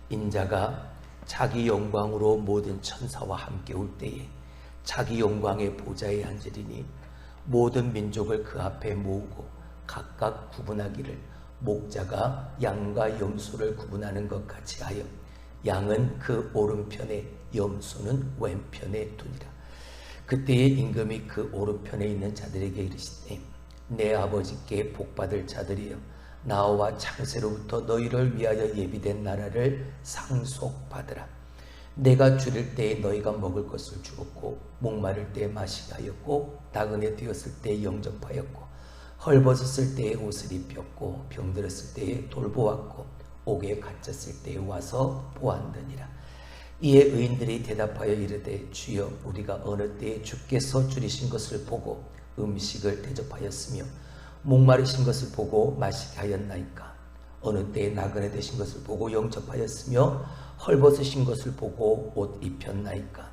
인자가 자기 영광으로 모든 천사와 함께 올 때에 자기 영광의 보좌에 앉으리니 모든 민족을 그 앞에 모으고 각각 구분하기를 목자가 양과 염소를 구분하는 것 같이 하여 양은 그 오른편에 염소는 왼편에 두니라. 그때에 임금이 그 오른편에 있는 자들에게 이르시되 내 아버지께 복받을 자들이여 나와 창세로부터 너희를 위하여 예비된 나라를 상속받으라. 내가 줄일 때에 너희가 먹을 것을 주었고 목마를 때에 마시게 하였고 나그네 되었을 때에 영접하였고 헐벗었을 때에 옷을 입혔고 병들었을 때에 돌보았고 옥에 갇혔을 때에 와서 보았느니라. 이에 의인들이 대답하여 이르되 주여 우리가 어느 때에 주께서 줄이신 것을 보고 음식을 대접하였으며 목마르신 것을 보고 마시게 하였나이까. 어느 때에 나그네 되신 것을 보고 영접하였으며 헐벗으신 것을 보고 옷 입혔나이까.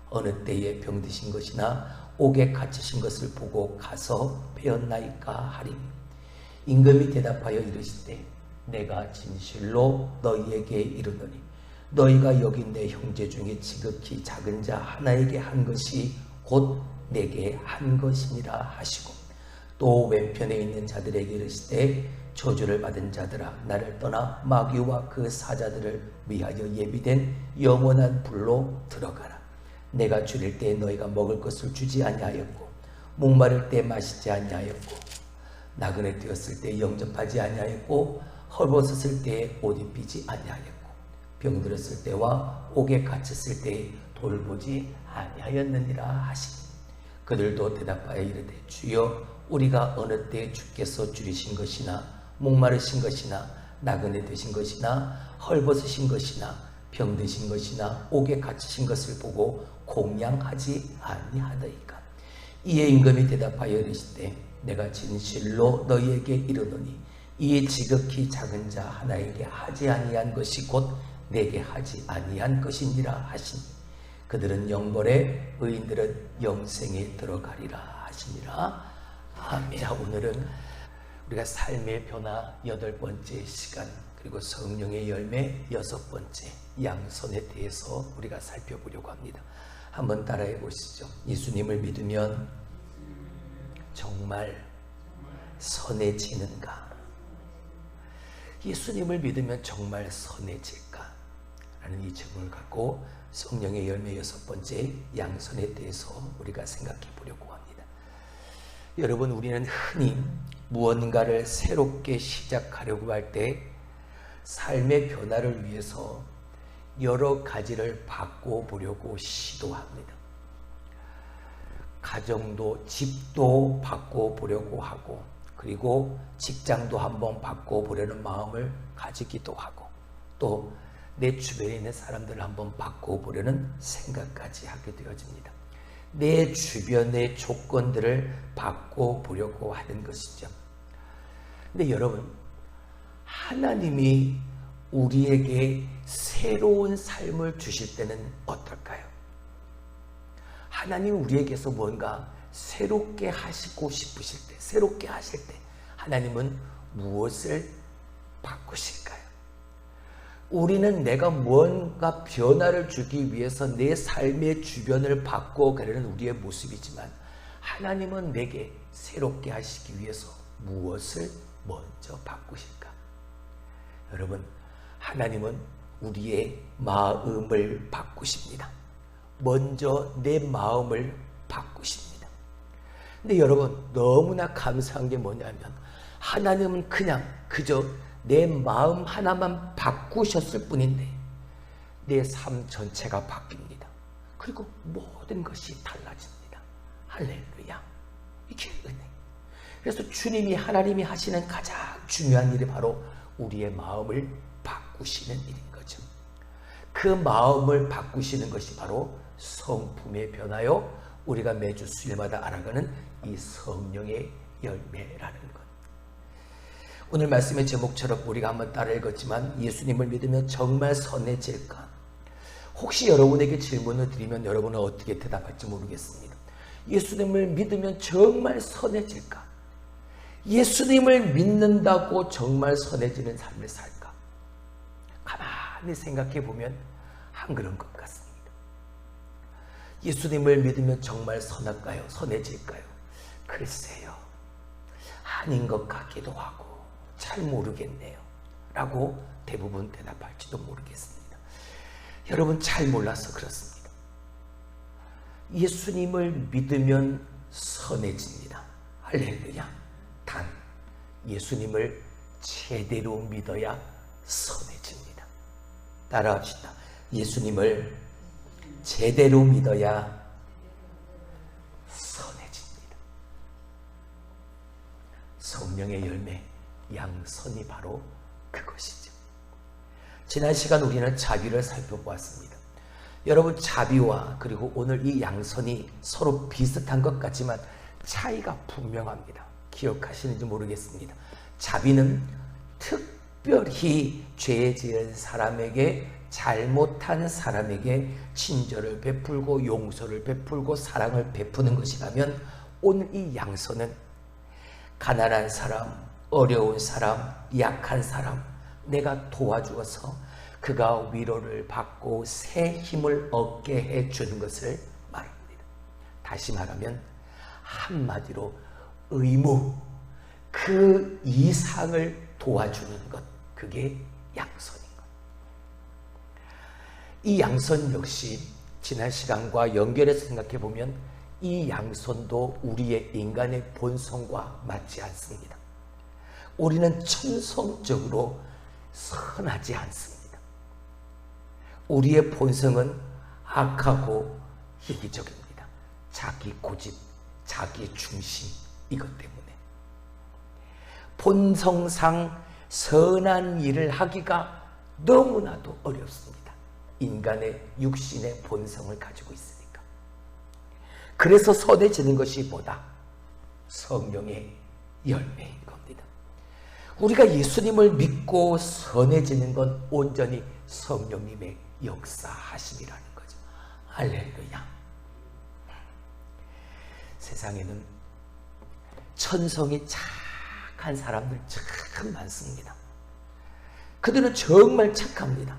어느 때에 병드신 것이나 옥에 갇히신 것을 보고 가서 배웠나이까 하리니. 임금이 대답하여 이르시되 내가 진실로 너희에게 이르노니 너희가 여기 내 형제 중에 지극히 작은 자 하나에게 한 것이 곧 내게 한 것이니라 하시고 또 왼편에 있는 자들에게 이르시되 저주를 받은 자들아 나를 떠나 마귀와 그 사자들을 위하여 예비된 영원한 불로 들어가라. 내가 줄일 때에 너희가 먹을 것을 주지 아니하였고 목마를 때 마시지 아니하였고 나그네 되었을 때 영접하지 아니하였고 헐벗었을 때에 옷 입히지 아니하였고 병들었을 때와 옥에 갇혔을 때에 돌보지 아니하였느니라 하시니 그들도 대답하여 이르되 주여 우리가 어느 때에 주께서 줄이신 것이나 목마르신 것이나 나그네 되신 것이나 헐벗으신 것이나 병드신 것이나 옥에 갇히신 것을 보고 공양하지 아니하더이까. 이에 임금이 대답하여 이르시되 내가 진실로 너희에게 이르노니 이 지극히 작은 자 하나에게 하지 아니한 것이 곧 내게 하지 아니한 것이니라 하시니 그들은 영벌에 의인들은 영생에 들어가리라 하시니라. 아멘. 오늘은 우리가 삶의 변화 8번째 시간 그리고 성령의 열매 6번째 양선에 대해서 우리가 살펴보려고 합니다. 한번 따라해 보시죠. 예수님을 믿으면 정말 선해지는가? 예수님을 믿으면 정말 선해질까? 라는 이 질문을 갖고 성령의 열매 6번째 양선에 대해서 우리가 생각해 보려고 합니다. 여러분, 우리는 흔히 무언가를 새롭게 시작하려고 할 때 삶의 변화를 위해서 여러 가지를 바꿔보려고 시도합니다. 가정도, 집도 바꿔보려고 하고 그리고 직장도 한번 바꿔보려는 마음을 가지기도 하고 또 내 주변에 있는 사람들을 한번 바꿔보려는 생각까지 하게 되어집니다. 내 주변의 조건들을 바꿔보려고 하는 것이죠. 근데 여러분, 하나님이 우리에게 새로운 삶을 주실 때는 어떨까요? 하나님이 우리에게서 뭔가 새롭게 하시고 싶으실 때, 새롭게 하실 때 하나님은 무엇을 바꾸실까요? 우리는 내가 무언가 변화를 주기 위해서 내 삶의 주변을 바꿔가려는 우리의 모습이지만 하나님은 내게 새롭게 하시기 위해서 무엇을 먼저 바꾸실까? 여러분, 하나님은 우리의 마음을 바꾸십니다. 먼저 내 마음을 바꾸십니다. 근데 여러분, 너무나 감사한 게 뭐냐면 하나님은 그저 내 마음 하나만 바꾸셨을 뿐인데 내 삶 전체가 바뀝니다. 그리고 모든 것이 달라집니다. 할렐루야. 이게 은혜. 그래서 주님이 하나님이 하시는 가장 중요한 일이 바로 우리의 마음을 바꾸시는 일인 거죠. 그 마음을 바꾸시는 것이 바로 성품의 변화요, 우리가 매주 수일마다 알아가는 이 성령의 열매라는 것. 오늘 말씀의 제목처럼 우리가 한번 따라 읽었지만 예수님을 믿으면 정말 선해질까? 혹시 여러분에게 질문을 드리면 여러분은 어떻게 대답할지 모르겠습니다. 예수님을 믿으면 정말 선해질까? 예수님을 믿는다고 정말 선해지는 삶을 살까? 가만히 가만히 생각해 보면 안 그런 것 같습니다. 예수님을 믿으면 정말 선할까요? 선해질까요? 글쎄요, 아닌 것 같기도 하고 잘 모르겠네요 라고 대부분 대답할지도 모르겠습니다. 여러분, 잘 몰라서 그렇습니다. 예수님을 믿으면 선해집니다. 할렐루야. 단 예수님을 제대로 믿어야 선해집니다. 따라합시다. 예수님을 제대로 믿어야 선해집니다. 성령의 열매, 양선이 바로 그것이죠. 지난 시간 우리는 자비를 살펴보았습니다. 여러분, 자비와 그리고 오늘 이 양선이 서로 비슷한 것 같지만 차이가 분명합니다. 기억하시는지 모르겠습니다. 자비는 특별히 죄 지은 사람에게, 잘못한 사람에게 친절을 베풀고 용서를 베풀고 사랑을 베푸는 것이라면, 오늘 이 양선은 가난한 사람, 어려운 사람, 약한 사람 내가 도와주어서 그가 위로를 받고 새 힘을 얻게 해주는 것을 말합니다. 다시 말하면 한마디로 의무, 그 이상을 도와주는 것, 그게 양선인 것. 이 양선 역시 지난 시간과 연결해서 생각해 보면 이 양선도 우리의 인간의 본성과 맞지 않습니다. 우리는 천성적으로 선하지 않습니다. 우리의 본성은 악하고 이기적입니다. 자기 고집, 자기 중심, 이것 때문에 본성상 선한 일을 하기가 너무나도 어렵습니다. 인간의 육신의 본성을 가지고 있으니까. 그래서 선해지는 것이 뭐다? 성령의 열매인 겁니다. 우리가 예수님을 믿고 선해지는 건 온전히 성령님의 역사하심이라는 거죠. 할렐루야. 세상에는 천성이 착한 사람들 참 많습니다. 그들은 정말 착합니다.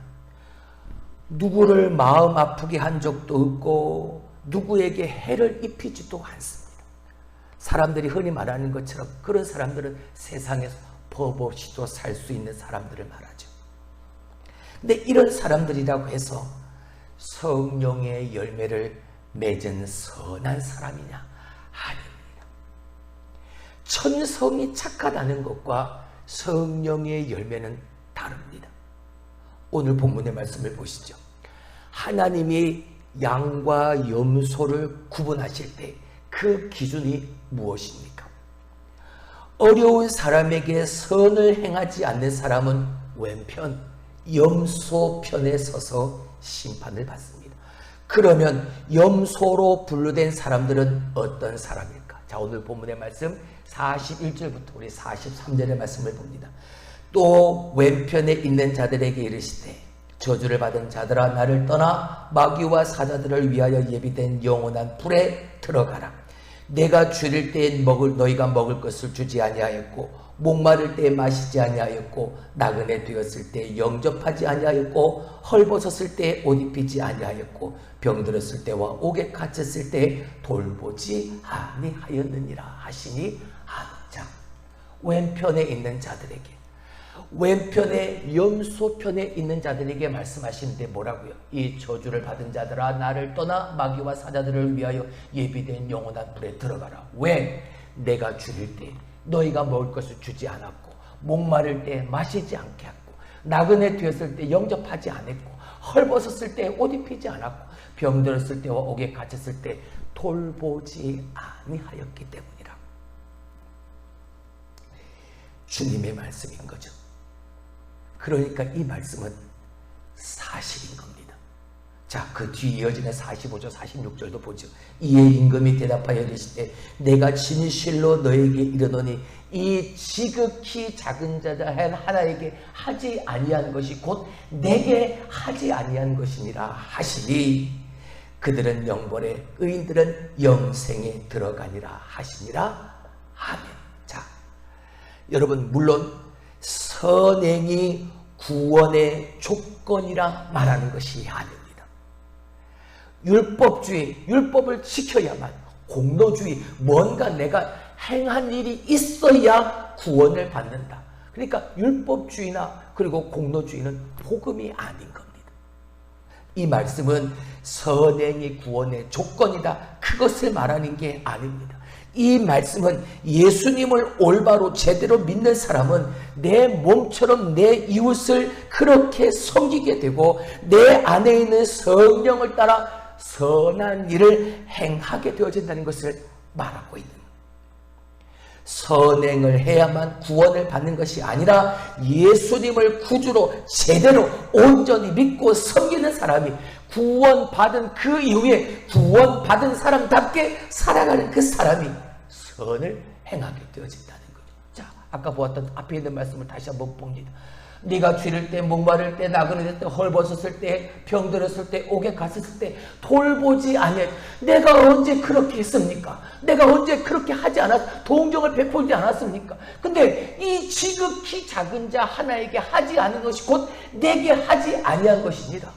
누구를 마음 아프게 한 적도 없고 누구에게 해를 입히지도 않습니다. 사람들이 흔히 말하는 것처럼 그런 사람들은 세상에서 법 없이도 살 수 있는 사람들을 말하죠. 근데 이런 사람들이라고 해서 성령의 열매를 맺은 선한 사람이냐? 아닙니다. 천성이 착하다는 것과 성령의 열매는 다릅니다. 오늘 본문의 말씀을 보시죠. 하나님이 양과 염소를 구분하실 때 그 기준이 무엇입니까? 어려운 사람에게 선을 행하지 않는 사람은 왼편, 염소 편에 서서 심판을 받습니다. 그러면 염소로 분류된 사람들은 어떤 사람일까? 자, 오늘 본문의 말씀 41절부터 우리 43절의 말씀을 봅니다. 또 왼편에 있는 자들에게 이르시되 저주를 받은 자들아 나를 떠나 마귀와 사자들을 위하여 예비된 영원한 불에 들어가라. 내가 줄일 때에 너희가 먹을 것을 주지 아니하였고 목마를 때에 마시지 아니하였고 나그네 되었을 때 영접하지 아니하였고 헐벗었을 때에 옷 입히지 아니하였고 병들었을 때와 옥에 갇혔을 때에 돌보지 아니하였느니라 하시니 자, 왼편에 있는 자들에게, 왼편에 염소편에 있는 자들에게 말씀하시는데 뭐라고요? 이 저주를 받은 자들아 나를 떠나 마귀와 사자들을 위하여 예비된 영원한 불에 들어가라. 왜? 내가 줄일 때 너희가 먹을 것을 주지 않았고 목마를 때 마시지 않게 했고 나그네 되었을 때 영접하지 않았고 헐벗었을 때 옷 입히지 않았고 병들었을 때와 옥에 갇혔을 때 돌보지 아니하였기 때문이라. 주님의 말씀인 거죠. 그러니까 이 말씀은 사실인 겁니다. 자, 그 뒤 이어지는 45절 46절도 보죠. 이에 임금이 대답하여 이르시되 내가 진실로 너에게 이르노니 이 지극히 작은 자 하나에게 하지 아니한 것이 곧 내게 하지 아니한 것이니라 하시니 그들은 영벌에 의인들은 영생에 들어가니라 하시니라. 아멘. 자, 여러분, 물론 선행이 구원의 조건이라 말하는 것이 아닙니다. 율법주의, 율법을 지켜야만, 공로주의, 뭔가 내가 행한 일이 있어야 구원을 받는다. 그러니까 율법주의나 그리고 공로주의는 복음이 아닌 겁니다. 이 말씀은 선행이 구원의 조건이다, 그것을 말하는 게 아닙니다. 이 말씀은 예수님을 올바로 제대로 믿는 사람은 내 몸처럼 내 이웃을 그렇게 섬기게 되고 내 안에 있는 성령을 따라 선한 일을 행하게 되어진다는 것을 말하고 있는 거예요. 선행을 해야만 구원을 받는 것이 아니라 예수님을 구주로 제대로 온전히 믿고 섬기는 사람이 구원받은 그 이후에 구원받은 사람답게 살아가는 그 사람이 선을 행하게 되어진다는 거죠. 자, 아까 보았던 앞에 있는 말씀을 다시 한번 봅니다. 네가 쥐를 때, 목마를 때, 나그네될 때, 헐벗었을 때, 병들었을 때, 옥에 갔었을 때 돌보지 않았. 내가 언제 그렇게 했습니까? 내가 언제 그렇게 하지 않았, 동정을 베풀지 않았습니까? 근데 이 지극히 작은 자 하나에게 하지 않은 것이 곧 내게 하지 아니한 것입니다.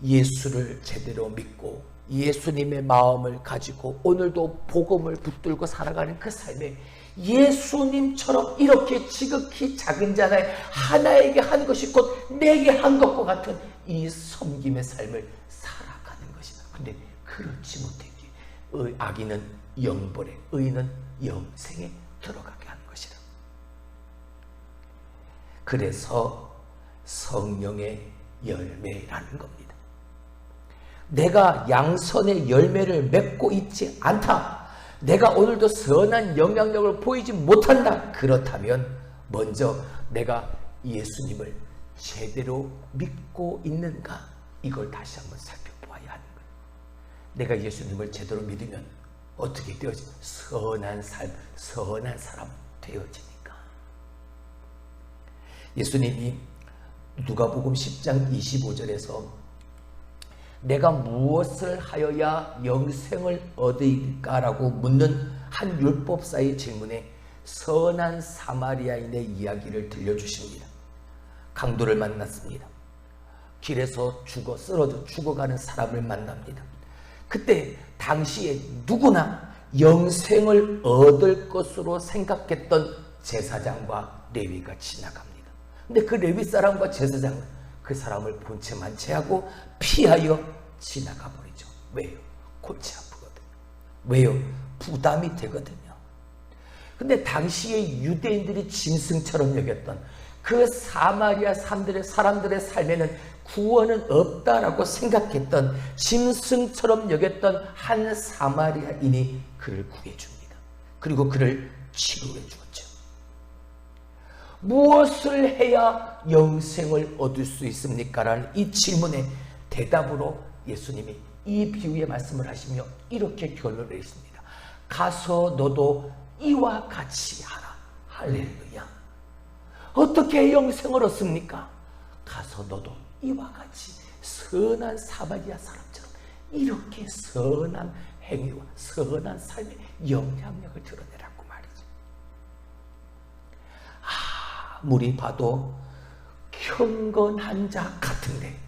예수를 제대로 믿고 예수님의 마음을 가지고 오늘도 복음을 붙들고 살아가는 그 삶에 예수님처럼 이렇게 지극히 작은 자 하나에게 한 것이 곧 내게 한 것과 같은 이 섬김의 삶을 살아가는 것이다. 근데 그렇지 못했기에 악인은 영벌에, 의인은 영생에 들어가게 하는 것이다. 그래서 성령의 열매라는 겁니다. 내가 양선의 열매를 맺고 있지 않다, 내가 오늘도 선한 영향력을 보이지 못한다, 그렇다면 먼저 내가 예수님을 제대로 믿고 있는가, 이걸 다시 한번 살펴보아야 하는 거예요. 내가 예수님을 제대로 믿으면 어떻게 되어지? 선한 삶, 선한 사람 되어지니까. 예수님이 누가복음 10장 25절에서 내가 무엇을 하여야 영생을 얻을까라고 묻는 한 율법사의 질문에 선한 사마리아인의 이야기를 들려주십니다. 강도를 만났습니다. 길에서 쓰러져 죽어가는 사람을 만납니다. 그때 당시에 누구나 영생을 얻을 것으로 생각했던 제사장과 레위가 지나갑니다. 근데 그 레위 사람과 제사장은 그 사람을 본 채 만체하고 피하여 지나가 버리죠. 왜요? 골치 아프거든요. 왜요? 부담이 되거든요. 근데 당시에 유대인들이 짐승처럼 여겼던 그 사마리아 사람들의 삶에는 구원은 없다라고 생각했던 짐승처럼 여겼던 한 사마리아인이 그를 구해줍니다. 그리고 그를 치료해 주었죠. 무엇을 해야 영생을 얻을 수 있습니까? 라는 이 질문에 대답으로 예수님이 이 비유의 말씀을 하시며 이렇게 결론을 내렸습니다. 가서 너도 이와 같이 하라. 할렐루야. 어떻게 영생을 얻습니까? 가서 너도 이와 같이 선한 사마리아 사람처럼 이렇게 선한 행위와 선한 삶의 영향력을 드러내라고 말이죠. 아무리 봐도 경건한 자 같은데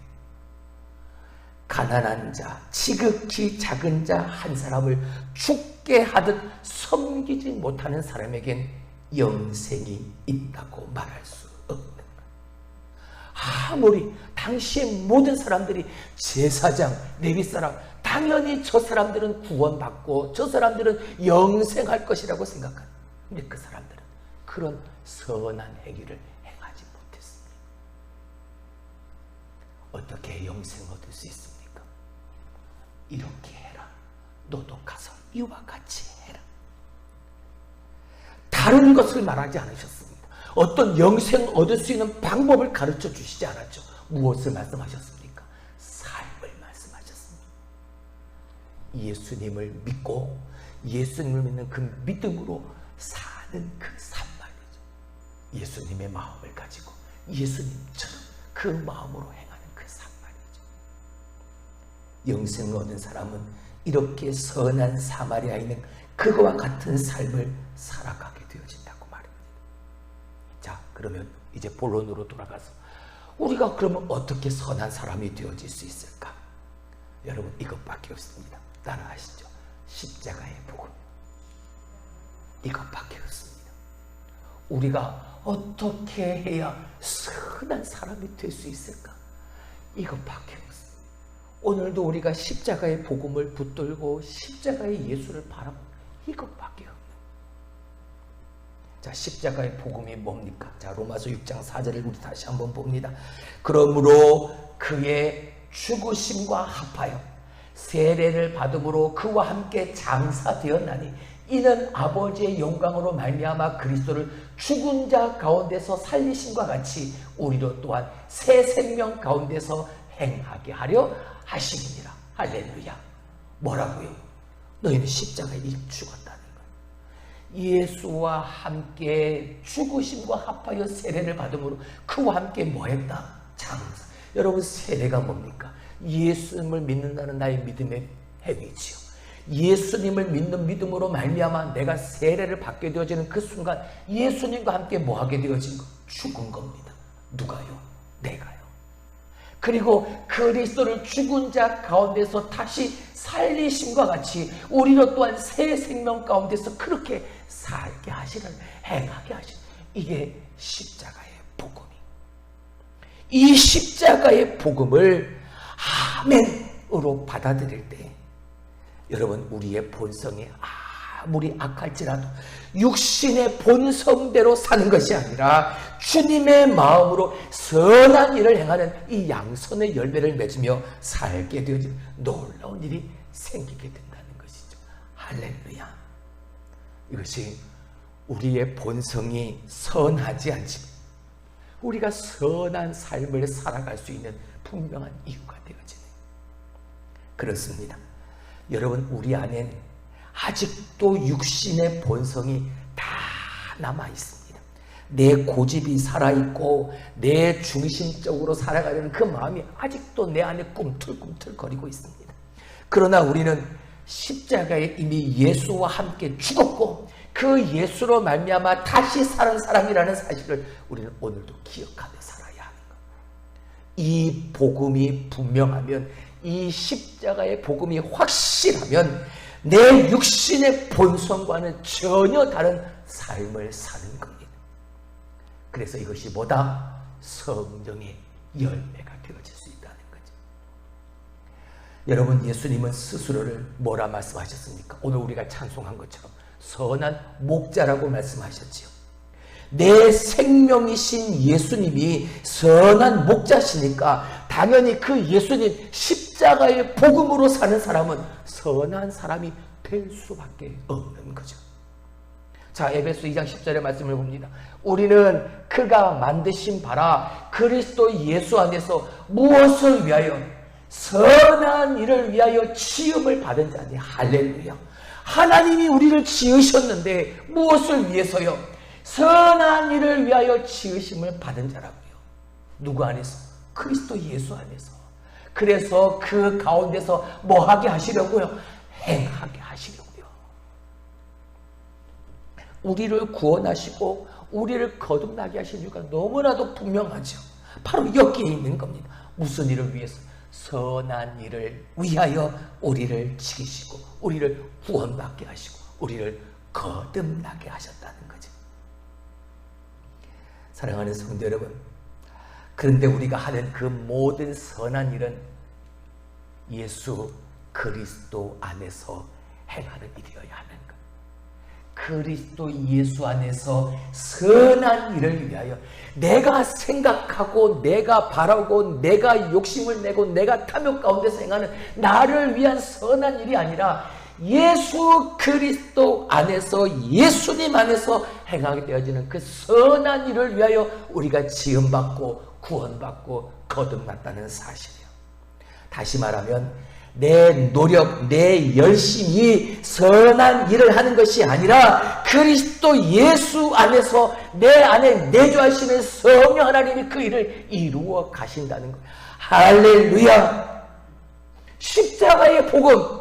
가난한 자, 지극히 작은 자 한 사람을 죽게 하듯 섬기지 못하는 사람에겐 영생이 있다고 말할 수 없는 거예요. 아무리 당시의 모든 사람들이 제사장, 레위 사람, 당연히 저 사람들은 구원받고 저 사람들은 영생할 것이라고 생각합니다. 근데 그 사람들은 그런 선한 행위를 행하지 못했습니다. 어떻게 영생을 얻을 수 있습니까? 이렇게 해라. 너도 가서 이와 같이 해라. 다른 것을 말하지 않으셨습니다. 어떤 영생을 얻을 수 있는 방법을 가르쳐 주시지 않았죠. 무엇을 말씀하셨습니까? 삶을 말씀하셨습니다. 예수님을 믿고 예수님을 믿는 그 믿음으로 사는 그 삶 말이죠. 예수님의 마음을 가지고 예수님처럼 그 마음으로 행하는 그 삶 말이죠. 영생을 얻은 사람은 이렇게 선한 사마리아인은 그거와 같은 삶을 살아가게 되어진다고 말입니다. 자, 그러면 이제 본론으로 돌아가서 우리가 그러면 어떻게 선한 사람이 되어질 수 있을까? 여러분, 이것밖에 없습니다. 따라하시죠. 십자가의 복음. 이것밖에 없습니다. 우리가 어떻게 해야 선한 사람이 될 수 있을까? 이것밖에 없습니다. 오늘도 우리가 십자가의 복음을 붙들고 십자가의 예수를 바라보고 이것밖에 없는. 자, 십자가의 복음이 뭡니까? 자, 로마서 6장 4절을 우리 다시 한번 봅니다. 그러므로 그의 죽으심과 합하여 세례를 받음으로 그와 함께 장사되었나니 이는 아버지의 영광으로 말미암아 그리스도를 죽은 자 가운데서 살리심과 같이 우리로 또한 새 생명 가운데서 행하게 하려 하심이니라. 할렐루야. 뭐라고요? 너희는 십자가에 죽었다는 거예요. 예수와 함께 죽으심과 합하여 세례를 받음으로 그와 함께 뭐했다? 장사. 여러분, 세례가 뭡니까? 예수님을 믿는다는 나의 믿음의 행위지요. 예수님을 믿는 믿음으로 말미암아 내가 세례를 받게 되어지는 그 순간 예수님과 함께 뭐하게 되어진 것? 죽은 겁니다. 누가요? 내가요. 그리고 그리스도를 죽은 자 가운데서 다시 살리심과 같이 우리로 또한 새 생명 가운데서 그렇게 살게 하시는, 행하게 하시는, 이게 십자가의 복음이. 이 십자가의 복음을 아멘으로 받아들일 때 여러분, 우리의 본성이 아무리 악할지라도 육신의 본성대로 사는 것이 아니라 주님의 마음으로 선한 일을 행하는 이 양선의 열매를 맺으며 살게 되어진 놀라운 일이 생기게 된다는 것이죠. 할렐루야. 이것이 우리의 본성이 선하지 않지만 우리가 선한 삶을 살아갈 수 있는 분명한 이유가 되어지네. 그렇습니다. 여러분, 우리 안엔 아직도 육신의 본성이 다 남아 있습니다. 내 고집이 살아있고 내 중심적으로 살아가려는 그 마음이 아직도 내 안에 꿈틀꿈틀거리고 있습니다. 그러나 우리는 십자가에 이미 예수와 함께 죽었고 그 예수로 말미암아 다시 사는 사람이라는 사실을 우리는 오늘도 기억하며 살아야 하는 것. 이 복음이 분명하면, 이 십자가의 복음이 확실하면 내 육신의 본성과는 전혀 다른 삶을 사는 겁니다. 그래서 이것이 뭐다? 성령의 열매가 되어질 수 있다는 거죠. 여러분, 예수님은 스스로를 뭐라 말씀하셨습니까? 오늘 우리가 찬송한 것처럼 선한 목자라고 말씀하셨지요. 내 생명이신 예수님이 선한 목자시니까 당연히 그 예수님 십자가의 복음으로 사는 사람은 선한 사람이 될 수밖에 없는 거죠. 자, 에베소 2장 10절의 말씀을 봅니다. 우리는 그가 만드신 바라 그리스도 예수 안에서 무엇을 위하여? 선한 일을 위하여 지음을 받은 자니. 할렐루야. 하나님이 우리를 지으셨는데 무엇을 위해서요? 선한 일을 위하여 지으심을 받은 자라고요. 누구 안에서? 그리스도 예수 안에서. 그래서 그 가운데서 뭐 하게 하시려고요? 행하게 하시려고요. 우리를 구원하시고 우리를 거듭나게 하신 이유가 너무나도 분명하죠. 바로 여기에 있는 겁니다. 무슨 일을 위해서? 선한 일을 위하여 우리를 지키시고 우리를 구원받게 하시고 우리를 거듭나게 하셨다는 거죠. 사랑하는 성도 여러분, 그런데 우리가 하는 그 모든 선한 일은 예수 그리스도 안에서 행하는 일이어야 하는 것. 그리스도 예수 안에서 선한 일을 위하여 내가 생각하고 내가 바라고 내가 욕심을 내고 내가 탐욕 가운데서 행하는 나를 위한 선한 일이 아니라 예수 그리스도 안에서 예수님 안에서 행하게 되어지는 그 선한 일을 위하여 우리가 지음받고 구원받고 거듭났다는 사실이에요. 다시 말하면 내 노력, 내 열심이 선한 일을 하는 것이 아니라 그리스도 예수 안에서 내 안에 내주하시는 성령 하나님이 그 일을 이루어 가신다는 것. 할렐루야. 십자가의 복음,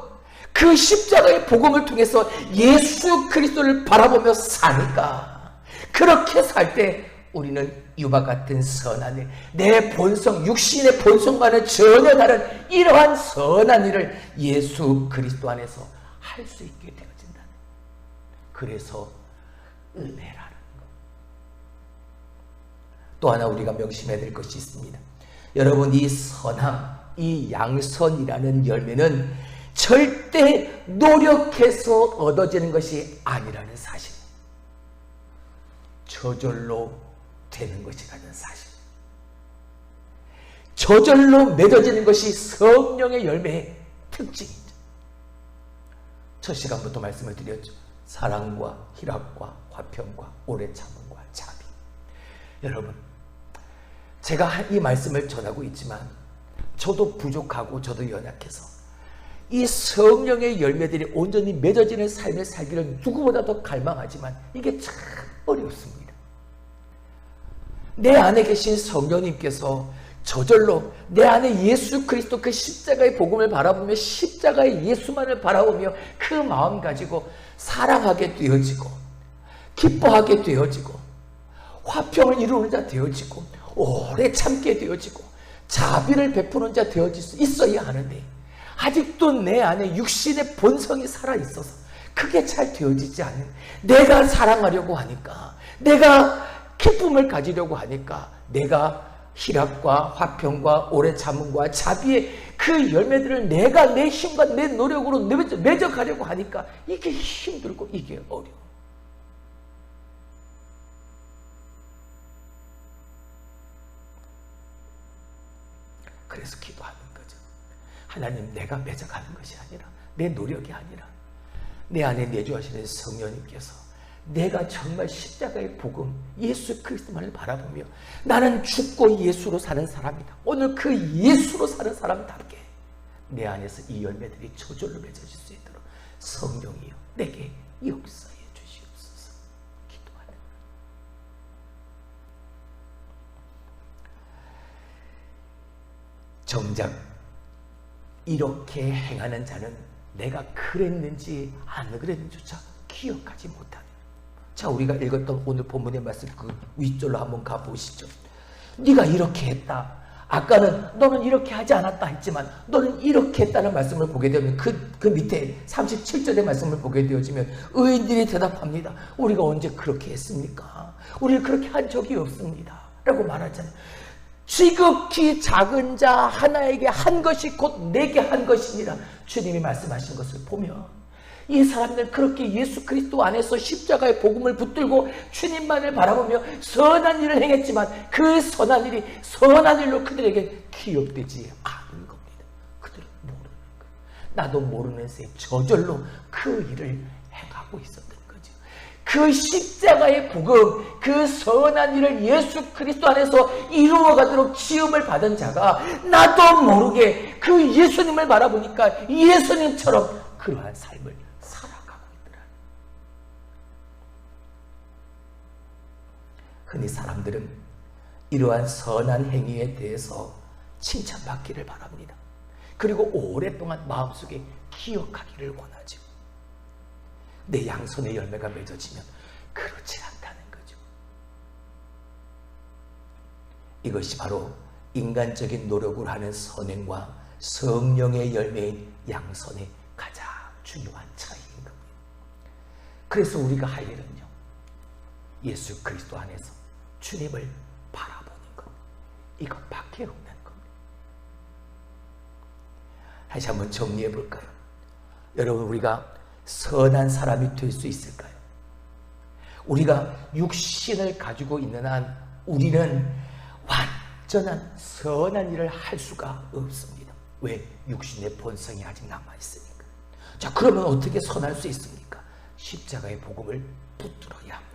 그 십자가의 복음을 통해서 예수 그리스도를 바라보며 사니까 그렇게 살 때 우리는 이와 같은 선한 일, 내 본성, 육신의 본성과는 전혀 다른 이러한 선한 일을 예수 그리스도 안에서 할 수 있게 되어진다는, 그래서 은혜라는 것. 또 하나 우리가 명심해야 될 것이 있습니다. 여러분, 이 선함, 이 양선이라는 열매는 절대 노력해서 얻어지는 것이 아니라는 사실, 저절로 되는 것이라는 사실, 저절로 맺어지는 것이 성령의 열매의 특징이죠. 첫 시간부터 말씀을 드렸죠. 사랑과 희락과 화평과 오래 참음과 자비. 여러분, 제가 이 말씀을 전하고 있지만 저도 부족하고 저도 연약해서 이 성령의 열매들이 온전히 맺어지는 삶을 살기를 누구보다 더 갈망하지만 이게 참 어렵습니다. 내 안에 계신 성령님께서 저절로 내 안에 예수 그리스도 그 십자가의 복음을 바라보며 십자가의 예수만을 바라보며 그 마음 가지고 사랑하게 되어지고 기뻐하게 되어지고 화평을 이루는 자 되어지고 오래 참게 되어지고 자비를 베푸는 자 되어질 수 있어야 하는데, 아직도 내 안에 육신의 본성이 살아있어서 그게 잘 되어지지 않는, 내가 사랑하려고 하니까, 내가 기쁨을 가지려고 하니까, 내가 희락과 화평과 오래 참음과 자비의 그 열매들을 내가 내 힘과 내 노력으로 맺어가려고 하니까 이게 힘들고 이게 어려워. 그래서 기도하는 거죠. 하나님, 내가 맺어가는 것이 아니라, 내 노력이 아니라 내 안에 내주하시는 성령님께서 내가 정말 십자가의 복음 예수 그리스도만을 바라보며 나는 죽고 예수로 사는 사람이다, 오늘 그 예수로 사는 사람답게 내 안에서 이 열매들이 저절로 맺어질 수 있도록 성령이여 내게 역사해 주시옵소서. 기도하는 거예요. 정작 이렇게 행하는 자는 내가 그랬는지 안 그랬는지조차 기억하지 못하는. 자, 우리가 읽었던 오늘 본문의 말씀 그 윗줄로 한번 가보시죠. 네가 이렇게 했다, 아까는 너는 이렇게 하지 않았다 했지만 너는 이렇게 했다는 말씀을 보게 되면 그 밑에 37절의 말씀을 보게 되어지면 의인들이 대답합니다. 우리가 언제 그렇게 했습니까? 우리는 그렇게 한 적이 없습니다 라고 말하잖아요. 지극히 작은 자 하나에게 한 것이 곧 내게 한 것이니라 주님이 말씀하신 것을 보면, 이 사람들 그렇게 예수 그리스도 안에서 십자가의 복음을 붙들고 주님만을 바라보며 선한 일을 행했지만 그 선한 일이 선한 일로 그들에게 기억되지 않은 겁니다. 그들은 모르는 거예요. 나도 모르는 새 저절로 그 일을 행하고 있었던 거죠. 그 십자가의 복음, 그 선한 일을 예수 그리스도 안에서 이루어가도록 지음을 받은 자가 나도 모르게 그 예수님을 바라보니까 예수님처럼 그러한 삶을 살아가고 있더라. 흔히 사람들은 이러한 선한 행위에 대해서 칭찬받기를 바랍니다. 그리고 오랫동안 마음속에 기억하기를 원하죠. 내 양손의 열매가 맺어지면 그렇지 않다는 거죠. 이것이 바로 인간적인 노력을 하는 선행과 성령의 열매인 양선의 가장 중요한 차이인 겁니다. 그래서 우리가 할 일은요, 예수 그리스도 안에서 주님을 바라보는 것, 이것밖에 없는 겁니다. 다시 한번 정리해 볼까요? 여러분, 우리가 선한 사람이 될 수 있을까요? 우리가 육신을 가지고 있는 한 우리는 완전한 선한 일을 할 수가 없습니다. 왜? 육신의 본성이 아직 남아있으니까. 자, 그러면 어떻게 선할 수 있습니까? 십자가의 복음을 붙들어야 합니다.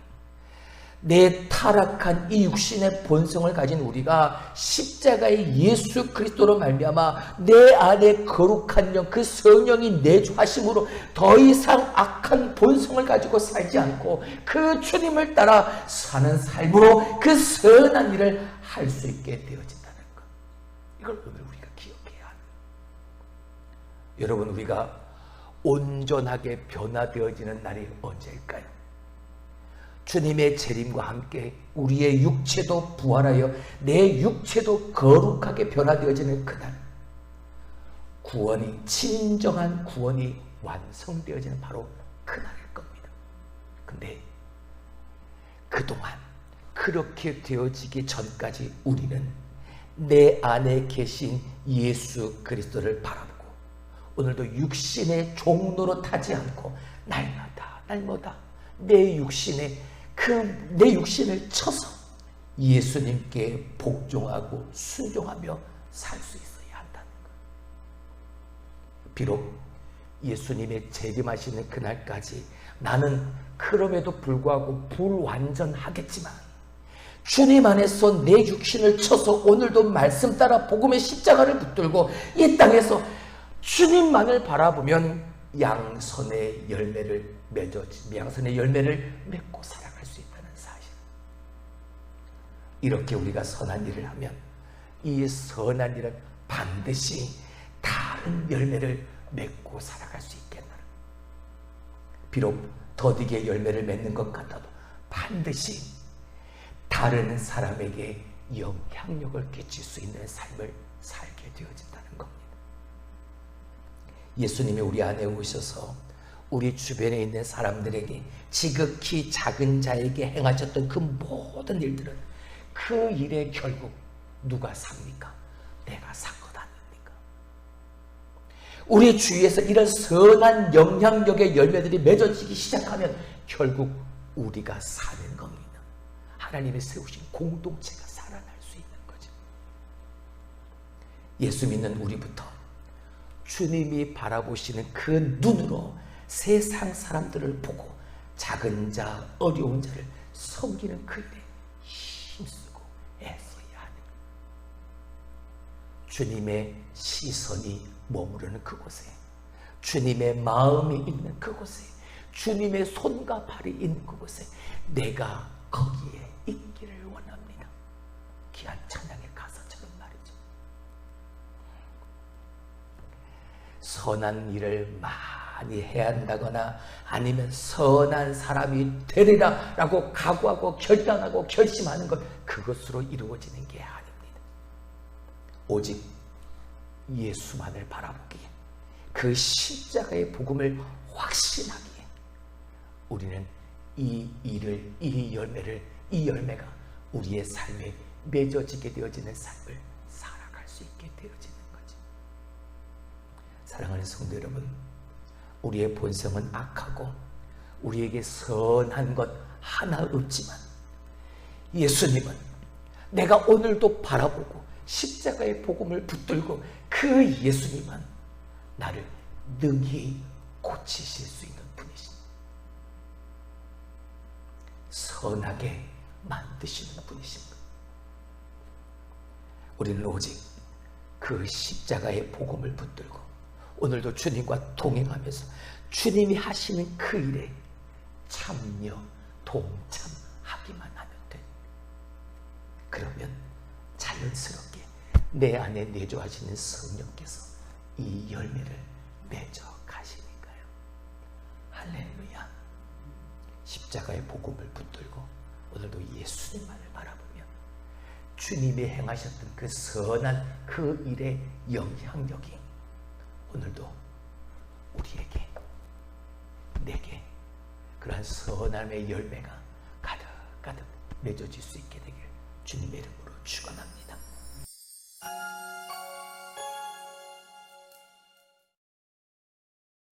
내 타락한 이 육신의 본성을 가진 우리가 십자가의 예수 그리스도로 말미암아 내 안에 거룩한 영, 그 성령이 내주하심으로 더 이상 악한 본성을 가지고 살지 않고 그 주님을 따라 사는 삶으로 그 선한 일을 할 수 있게 되어진다는 것, 이걸 오늘 우리가 기억해야 합니다. 여러분, 우리가 온전하게 변화되어지는 날이 언제일까요? 주님의 재림과 함께 우리의 육체도 부활하여 내 육체도 거룩하게 변화되어지는 그날, 구원이, 진정한 구원이 완성되어지는 바로 그날일 겁니다. 근데 그동안 그렇게 되어지기 전까지 우리는 내 안에 계신 예수 그리스도를 바라보고 오늘도 육신의 종로로 타지 않고 날마다 내 육신을 쳐서 예수님께 복종하고 순종하며 살 수 있어야 한다는 것. 비록 예수님의 재림하시는 그날까지 나는 그럼에도 불구하고 불완전하겠지만 주님 안에서 내 육신을 쳐서 오늘도 말씀 따라 복음의 십자가를 붙들고 이 땅에서 주님만을 바라보면 양선의 열매를 맺고 살아갈 수 있다는 사실. 이렇게 우리가 선한 일을 하면 이 선한 일은 반드시 다른 열매를 맺고 살아갈 수 있겠노라. 비록 더디게 열매를 맺는 것 같아도 반드시 다른 사람에게 영향력을 끼칠 수 있는 삶을 살게 되어진다는 겁니다. 예수님이 우리 안에 오셔서 우리 주변에 있는 사람들에게 지극히 작은 자에게 행하셨던 그 모든 일들은 그 일에 결국 누가 삽니까? 내가 산 것 아닙니까? 우리 주위에서 이런 선한 영향력의 열매들이 맺어지기 시작하면 결국 우리가 사는 겁니다. 하나님이 세우신 공동체가 살아날 수 있는 거죠. 예수 믿는 우리부터 주님이 바라보시는 그 눈으로 세상 사람들을 보고 작은 자, 어려운 자를 섬기는 그 일에 힘쓰고 애써야 하는, 주님의 시선이 머무르는 그곳에, 주님의 마음이 있는 그곳에, 주님의 손과 발이 있는 그곳에 내가 거기에 있기를 원합니다. 귀한 찬양의 가사처럼 말이죠. 선한 일을 많이 해야 한다거나 아니면 선한 사람이 되리라 라고 각오하고 결단하고 결심하는 것, 그것으로 이루어지는 게 아닙니다. 오직 예수만을 바라보기에, 그 십자가의 복음을 확신하기에 우리는 이 일을, 이 열매가 우리의 삶에 맺어지게 되어지는 삶을 살아갈 수 있게 되어지는 거죠. 사랑하는 성도 여러분, 우리의 본성은 악하고 우리에게 선한 것 하나 없지만 예수님은 내가 오늘도 바라보고 십자가의 복음을 붙들고 그 예수님은 나를 능히 고치실 수 있는 분이십니다. 선하게 만드시는 분이십니다. 우리는 오직 그 십자가의 복음을 붙들고 오늘도 주님과 동행하면서 주님이 하시는 그 일에 참여, 동참하기만 하면 돼. 그러면 자연스럽게 내 안에 내주하시는 성령께서 이 열매를 맺어 가시니까요. 할렐루야. 십자가의 복음을 붙들고 오늘도 예수님만을 바라보며 주님이 행하셨던 그 선한 그 일의 영향력이 오늘도 우리에게, 내게 그러한 선함의 열매가 가득가득 맺어질 수 있게 되길 주님의 이름으로 축원합니다.